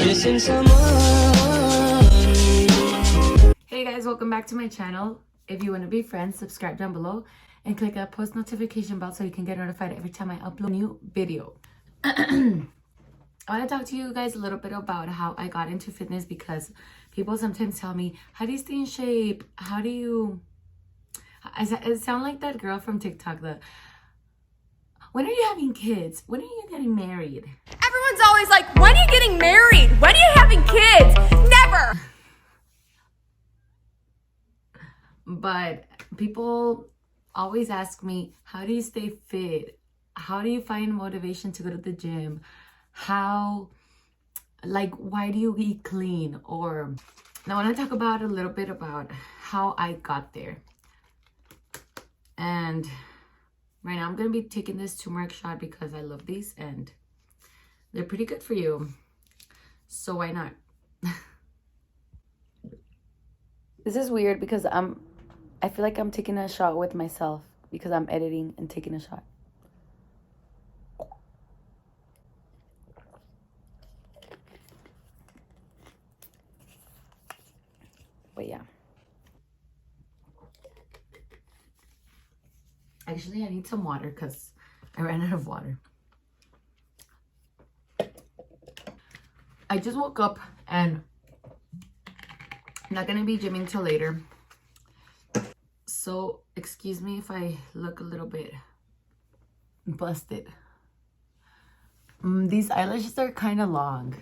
missing someone. Hey guys, welcome back to my channel. If you want to be friends, subscribe down below and click that post notification bell so you can get notified every time I upload a new video. I want to talk to you guys a little bit about how I got into fitness, because people sometimes tell me, how do you stay in shape? How do you... I sound like that girl from TikTok, when are you having kids? When are you getting married? Everyone's always like, when are you getting married? When are you having kids? Never! But people always ask me, how do you stay fit? How do you find motivation to go to the gym? Why do you eat clean? Or now I want to talk about a little bit about how I got there. And right now I'm going to be taking this turmeric shot because I love these and they're pretty good for you. So why not? This is weird because I feel like I'm taking a shot with myself because I'm editing and taking a shot. But yeah. Actually, I need some water because I ran out of water. I just woke up and I'm not going to be gymming till later. So, excuse me if I look a little bit busted. These eyelashes are kind of long.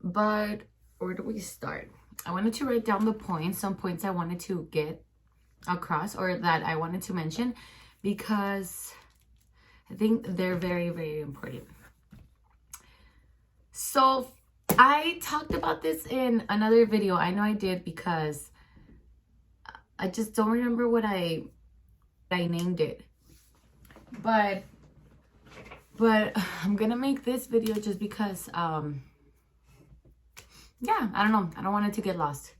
But where do we start? I wanted to write down the points, some points I wanted to get across or that I wanted to mention, because I think they're very, very important. So I talked about this in another video. I know I did because I just don't remember what I named it. But I'm gonna make this video just because yeah, I don't know. I don't want it to get lost.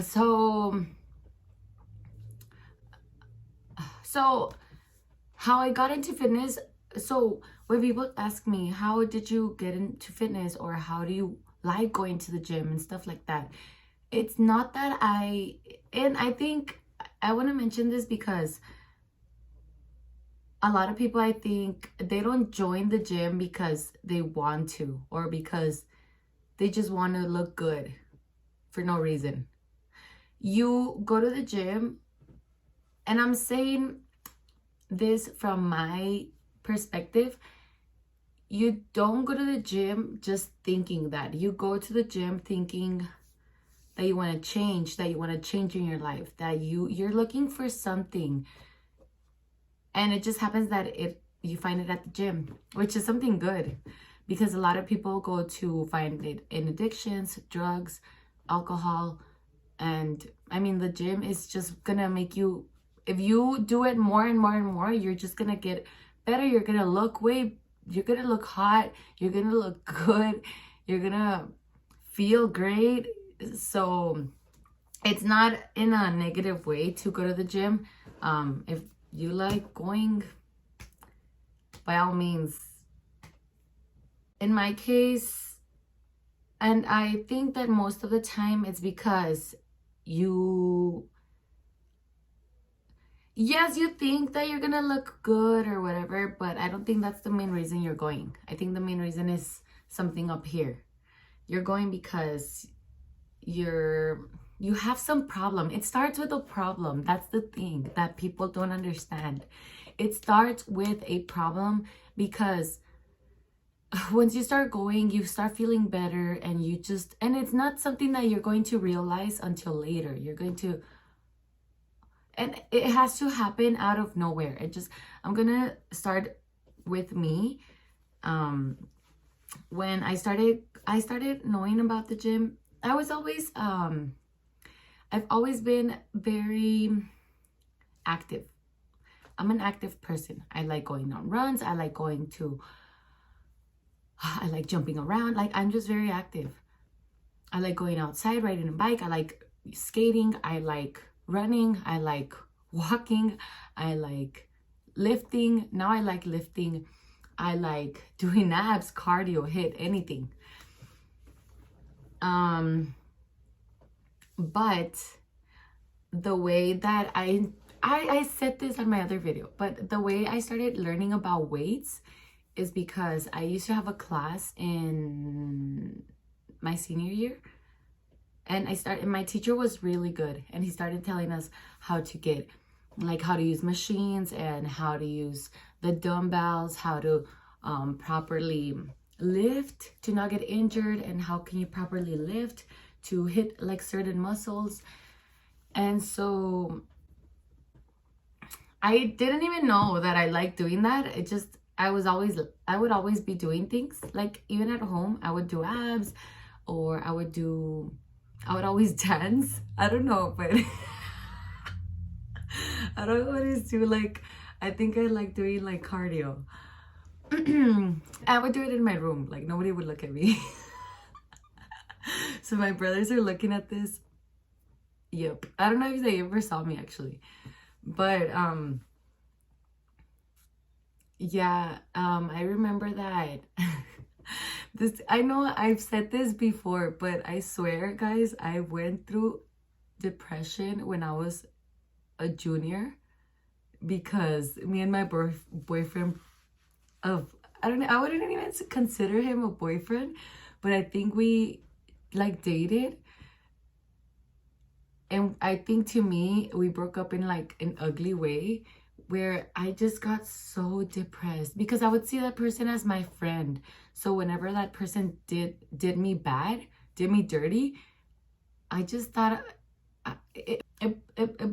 So how I got into fitness. So when people ask me, how did you get into fitness, or how do you like going to the gym and stuff like that, it's not that I think I want to mention this because a lot of people, I think, they don't join the gym because they want to, or because they just want to look good for no reason. You go to the gym, and I'm saying this from my perspective, you don't go to the gym just thinking that. You go to the gym thinking that you want to change, that you want to change in your life, that you're looking for something. And it just happens that you find it at the gym, which is something good, because a lot of people go to find it in addictions, drugs, alcohol. And I mean, the gym is just gonna make you, if you do it more and more and more, you're just gonna get better. You're gonna look you're gonna look hot, you're gonna look good, you're gonna feel great. So it's not in a negative way to go to the gym. If you like going, by all means. In my case, and I think that most of the time it's because yes, you think that you're gonna look good or whatever, but I don't think that's the main reason you're going. I think the main reason is something up here. You're going because you have some problem. It starts with a problem. That's the thing that people don't understand. It starts with a problem because once you start going, you start feeling better, and and it's not something that you're going to realize until later. And it has to happen out of nowhere. I'm gonna start with me. When I started knowing about the gym, I've always been very active. I'm an active person. I like going on runs. I like jumping around. I'm just very active. I like going outside, riding a bike. I like skating. I like running. I like walking. I like lifting. Now I like lifting I like doing abs, cardio, hit, anything. But the way that I said this on my other video, but the way I started learning about weights is because I used to have a class in my senior year, and my teacher was really good, and he started telling us how to get, like, how to use machines and how to use the dumbbells, how to properly lift to not get injured, and how can you properly lift to hit like certain muscles. And so I didn't even know that I liked doing that. I would always be doing things, like even at home I would do abs, or I would always dance. I don't know, but I don't always do, like, I think I like doing like cardio. I would do it in my room, like nobody would look at me. So my brothers are looking at this. Yep. I don't know if they ever saw me actually. But yeah, I remember that I know I've said this before, but I swear, guys, I went through depression when I was a junior, because me and my boyfriend I wouldn't even consider him a boyfriend, but I think we like dated. And I think, to me, we broke up in like an ugly way, where I just got so depressed because I would see that person as my friend. So whenever that person did me bad, did me dirty, I just thought it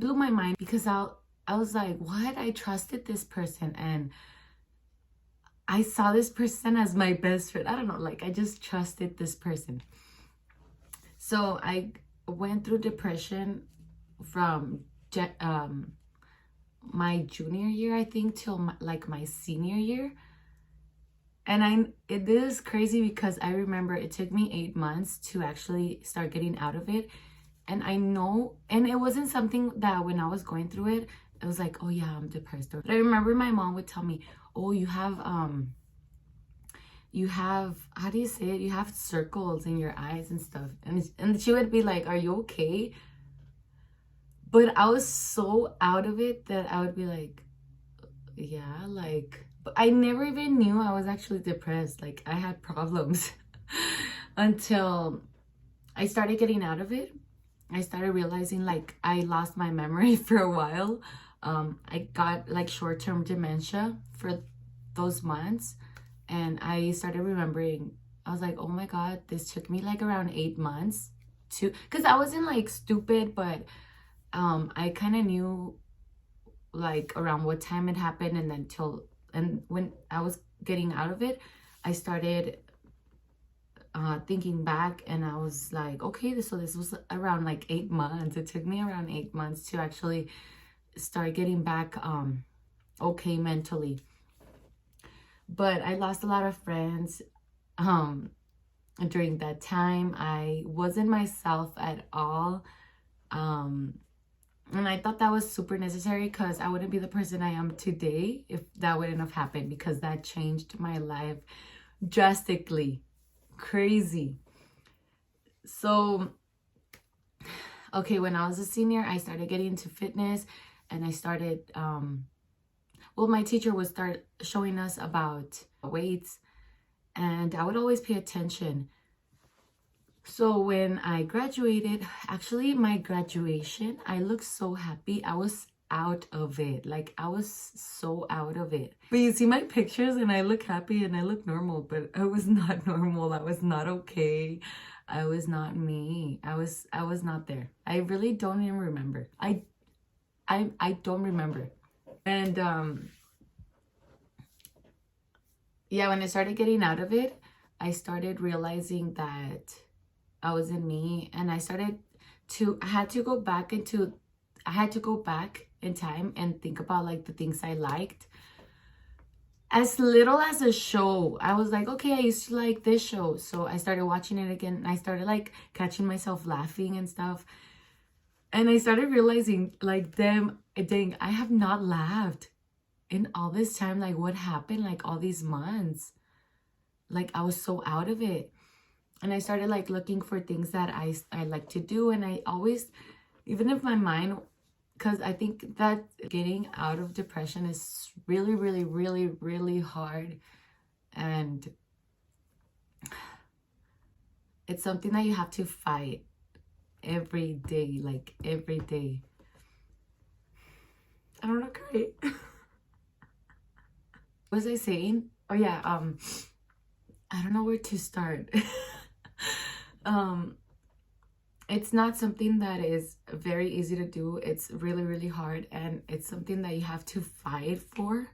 blew my mind, because I was like, what? I trusted this person, and I saw this person as my best friend. I don't know, like I just trusted this person. So I went through depression from my junior year, I think, till my senior year. And it is crazy, because I remember it took me 8 months to actually start getting out of it. And I know, and it wasn't something that when I was going through it, it was like, oh yeah, I'm depressed. But I remember my mom would tell me, oh, you have, how do you say it? You have circles in your eyes and stuff. And she would be like, are you okay? But I was so out of it that I would be like, yeah, like, but I never even knew I was actually depressed. Like, I had problems until I started getting out of it. I started realizing, like, I lost my memory for a while. I got like short-term dementia for those months, and I started remembering. I was like, oh my God, this took me like around 8 months to, because I wasn't like stupid, but I kind of knew like around what time it happened, and when I was getting out of it, I started thinking back, and I was like, okay, so this was around like 8 months. It took me around 8 months to actually start getting back okay mentally. But I lost a lot of friends during that time. I wasn't myself at all, and I thought that was super necessary, because I wouldn't be the person I am today if that wouldn't have happened, because that changed my life drastically. Crazy. So okay, when I was a senior, I started getting into fitness, and I started my teacher would start showing us about weights, and I would always pay attention. So when I graduated, actually my graduation, I looked so happy. I was out of it. Like, I was so out of it. But you see my pictures, and I look happy and I look normal, but I was not normal. I was not okay. I was not me. I was not there. I really don't even remember. I don't remember. And yeah, when I started getting out of it, I started realizing that I wasn't me, and I had to go back in time and think about like the things I liked. As little as a show, I was like, okay, I used to like this show, so I started watching it again, and I started like catching myself laughing and stuff, and I started realizing, like, dang, I have not laughed in all this time, like what happened, like all these months, like I was so out of it. And I started like looking for things that I like to do. And I always, even if my mind, because I think that getting out of depression is really, really, really, really hard. And it's something that you have to fight every day, like every day. I don't know, great. What was I saying? Oh yeah, I don't know where to start. It's not something that is very easy to do. It's really, really hard, and it's something that you have to fight for.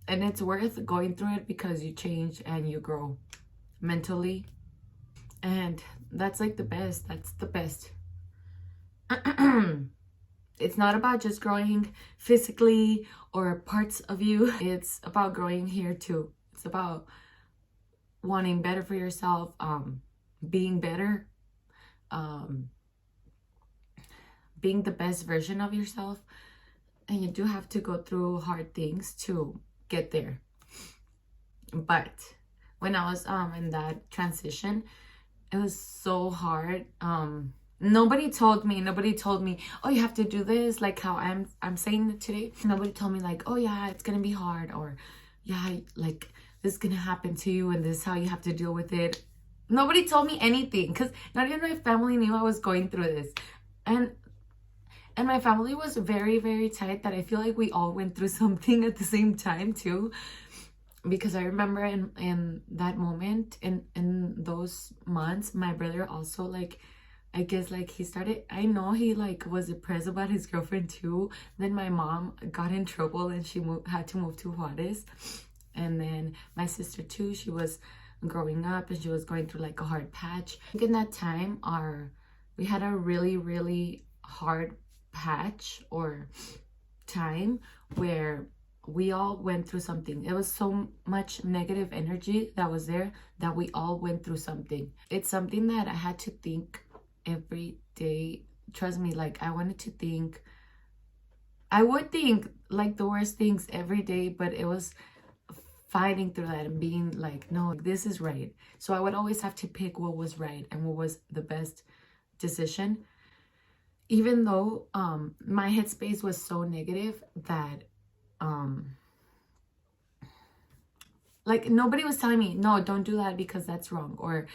And it's worth going through it because you change and you grow mentally. And that's like the best. That's the best. It's not about just growing physically or parts of you. It's about growing here too. It's about wanting better for yourself, being better, being the best version of yourself. And you do have to go through hard things to get there. But when I was in that transition, it was so hard. Nobody told me, oh, you have to do this, like how I'm saying it today. Nobody told me like, oh yeah, it's gonna be hard, or yeah, like this is gonna happen to you and this is how you have to deal with it. Nobody told me anything, because not even my family knew I was going through this. And my family was very, very tight, that I feel like we all went through something at the same time too. Because I remember in that moment, in those months, my brother also, like, I guess like he started, I know he like was depressed about his girlfriend too. Then my mom got in trouble and she had to move to Juarez. And then my sister too, she was growing up and she was going through like a hard patch. I think in that time we had a really, really hard patch or time where we all went through something. It was so much negative energy that was there, that we all went through something. It's something that I had to think every day. Trust me, like I would think like the worst things every day, but it was fighting through that and being like, no, this is right. So I would always have to pick what was right and what was the best decision, even though my headspace was so negative that like nobody was telling me, no, don't do that because that's wrong, or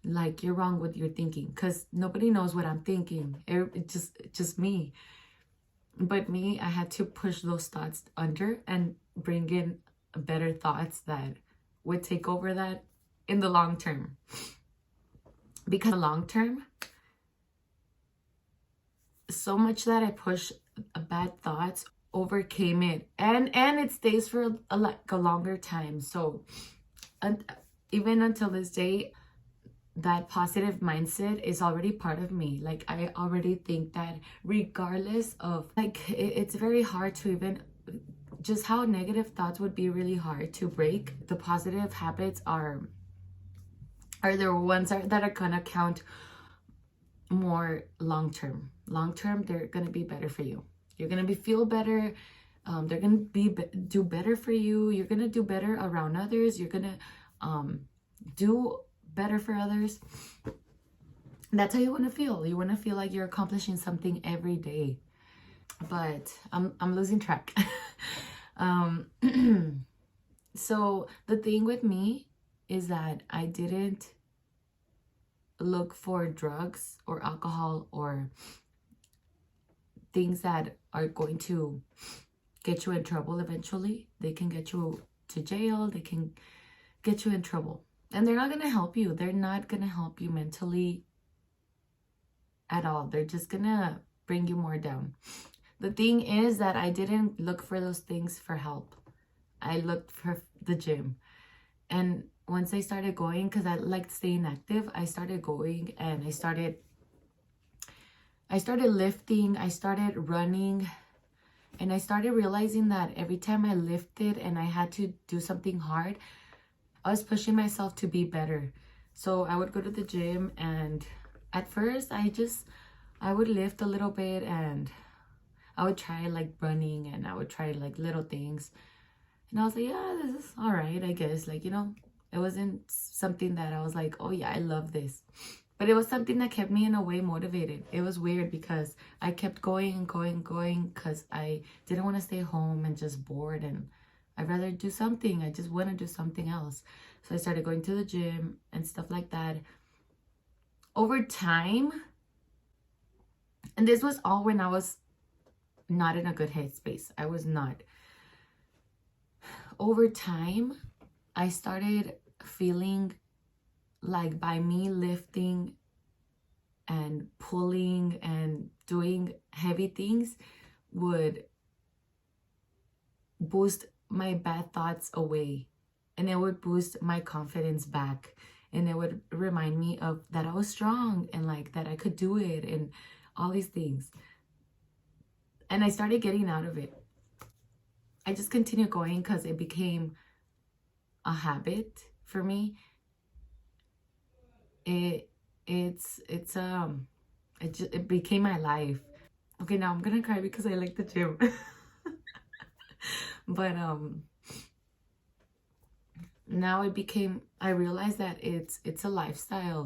like you're wrong with your thinking, because nobody knows what I'm thinking. It's just me. But me, I had to push those thoughts under and bring in better thoughts that would take over that in the long term. Because in the long term, so much that I push bad thoughts overcame it, and it stays for a longer time. So even until this day, that positive mindset is already part of me. Like I already think that regardless of, like, it's very hard to even, just how negative thoughts would be really hard to break. The positive habits are the ones that are gonna count more long term. They're gonna be better for you. You're gonna feel better. They're gonna do better for you. You're gonna do better around others. You're gonna do better for others. That's how you want to feel. You want to feel like you're accomplishing something every day. But I'm losing track. So the thing with me is that I didn't look for drugs or alcohol or things that are going to get you in trouble eventually. They can get you to jail. They can get you in trouble. And they're not going to help you. They're not going to help you mentally at all. They're just going to bring you more down. The thing is that I didn't look for those things for help. I looked for the gym. And once I started going, because I liked staying active, I started going and I started lifting, I started running, and I started realizing that every time I lifted and I had to do something hard, I was pushing myself to be better. So I would go to the gym, and at first I would lift a little bit and I would try like running, and I would try like little things. And I was like, yeah, this is all right, I guess. Like, you know, it wasn't something that I was like, oh yeah, I love this. But it was something that kept me in a way motivated. It was weird because I kept going and going because I didn't want to stay home and just bored, and I'd rather do something. I just want to do something else. So I started going to the gym and stuff like that. Over time, and this was all when I was not in a good headspace. I was not. Over time, I started feeling like by me lifting and pulling and doing heavy things would boost my bad thoughts away, and it would boost my confidence back, and it would remind me of that I was strong and like that I could do it and all these things. And I started getting out of it. I just continued going because it became a habit for me. It became my life. Okay, now I'm gonna cry because I like the gym. But now I realized that it's a lifestyle.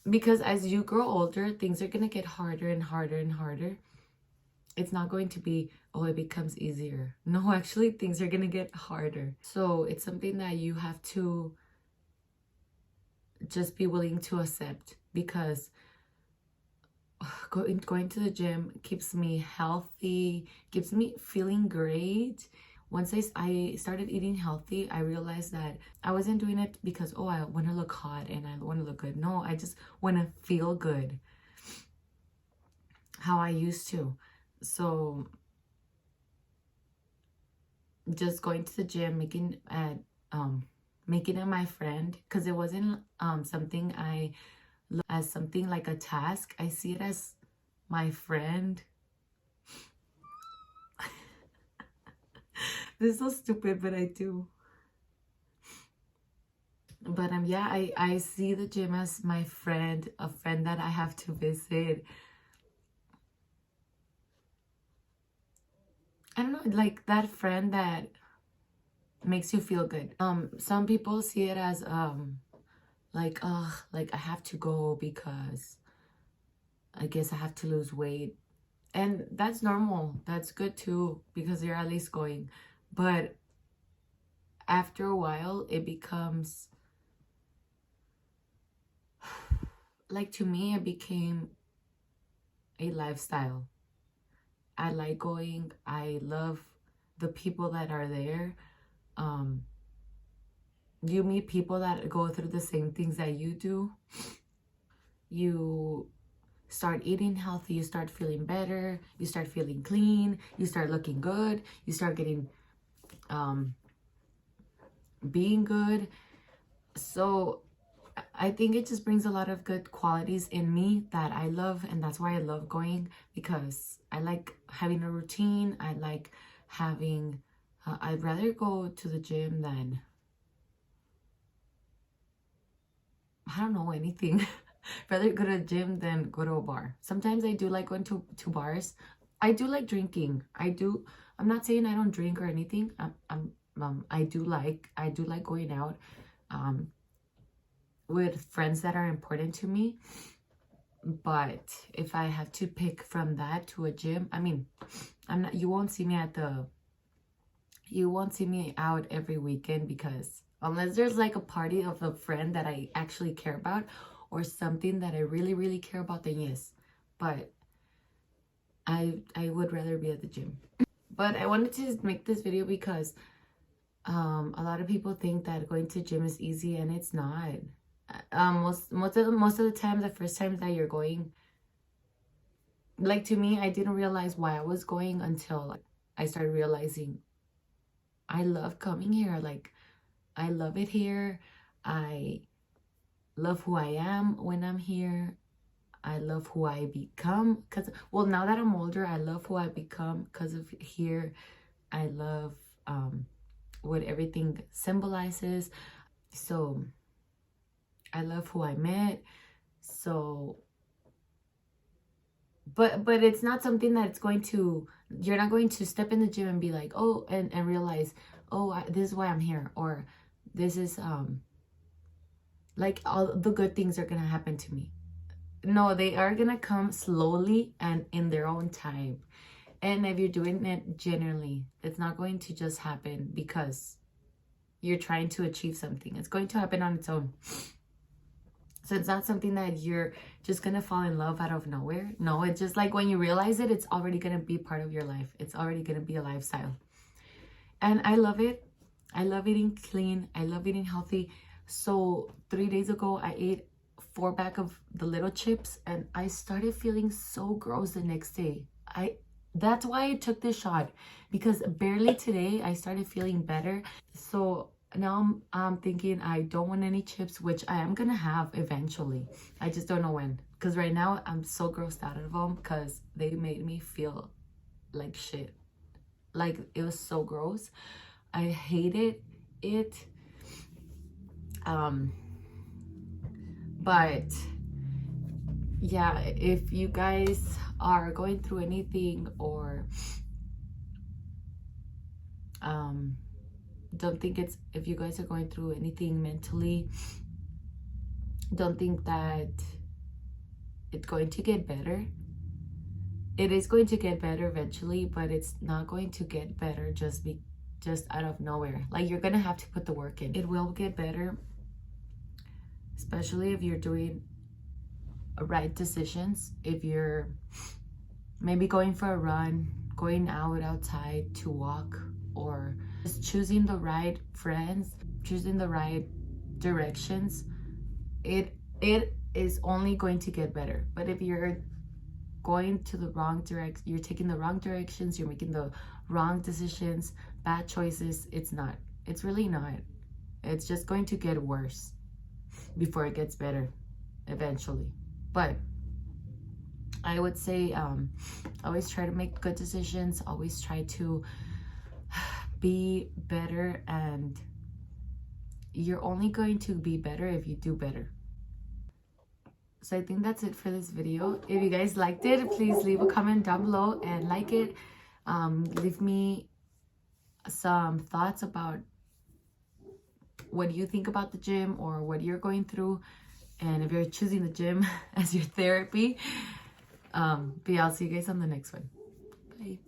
Because as you grow older, things are gonna get harder and harder and harder. It's not going to be, oh, it becomes easier. No, actually, things are gonna get harder. So it's something that you have to just be willing to accept, because going to the gym keeps me healthy, keeps me feeling great. Once I started eating healthy, I realized that I wasn't doing it because, oh, I want to look hot and I want to look good. No, I just want to feel good how I used to. So just going to the gym, making it my friend, because it wasn't something I look as something like a task. I see it as my friend. This is so stupid, but I do. But yeah, I see the gym as my friend, a friend that I have to visit. I don't know, like that friend that makes you feel good. Some people see it as like I have to go because I guess I have to lose weight. And that's normal. That's good too, because you're at least going. But after a while, it becomes like, to me, it became a lifestyle. I like going. I love the people that are there. You meet people that go through the same things that you do. You start eating healthy, you start feeling better, you start feeling clean, you start looking good, you start getting being good. So I think it just brings a lot of good qualities in me that I love, and that's why I love going, because I like having a routine. I like having I'd rather go to the gym than, I don't know, anything. Rather go to a gym than go to a bar. Sometimes I do like going to bars. I do like drinking. I'm not saying I don't drink or anything. I do like going out with friends that are important to me. But if I have to pick from that to a gym, I mean, you won't see me out every weekend, because unless there's like a party of a friend that I actually care about, or something that I really, really care about, then yes. But I would rather be at the gym. But I wanted to make this video because a lot of people think that going to gym is easy, and it's not. Most of the time, the first time that you're going, like, to me, I didn't realize why I was going until I started realizing I love coming here. Like, I love it here. I love who I am when I'm here. I love who I become, because, well, now that I'm older, I love who I become because of here. I love what everything symbolizes. So I love who I met. So but it's not something that's going to, you're not going to step in the gym and be like, oh, and realize, oh, this is why I'm here, or this is like all the good things are gonna happen to me. No, they are gonna come slowly and in their own time. And if you're doing it generally, it's not going to just happen because you're trying to achieve something. It's going to happen on its own. So it's not something that you're just gonna fall in love out of nowhere. No, it's just like when you realize it, it's already gonna be part of your life. It's already gonna be a lifestyle. And I love it. I love eating clean. I love eating healthy. So 3 days ago, I ate 4 bags of the little chips and I started feeling so gross the next day. That's why I took this shot, because barely today I started feeling better. So now I'm thinking I don't want any chips, which I am gonna have eventually. I just don't know when, because right now I'm so grossed out of them because they made me feel like shit. Like, it was so gross. I hated it. But yeah, if you guys are going through anything, or don't think it's, if you guys are going through anything mentally, don't think that it's going to get better. It is going to get better eventually, but it's not going to get better just out of nowhere. Like, you're gonna have to put the work in. It will get better, especially if you're doing right decisions. If you're maybe going for a run, going outside to walk, or just choosing the right friends, choosing the right directions, it is only going to get better. But if you're going to the wrong direction, you're taking the wrong directions, you're making the wrong decisions, bad choices, it's really not. It's just going to get worse before it gets better eventually. But I would say always try to make good decisions, always try to be better, and you're only going to be better if you do better. So I think that's it for this video. If you guys liked it, please leave a comment down below and like it. Leave me some thoughts about what you think about the gym, or what you're going through, and if you're choosing the gym as your therapy. But yeah, I'll see you guys on the next one. Bye.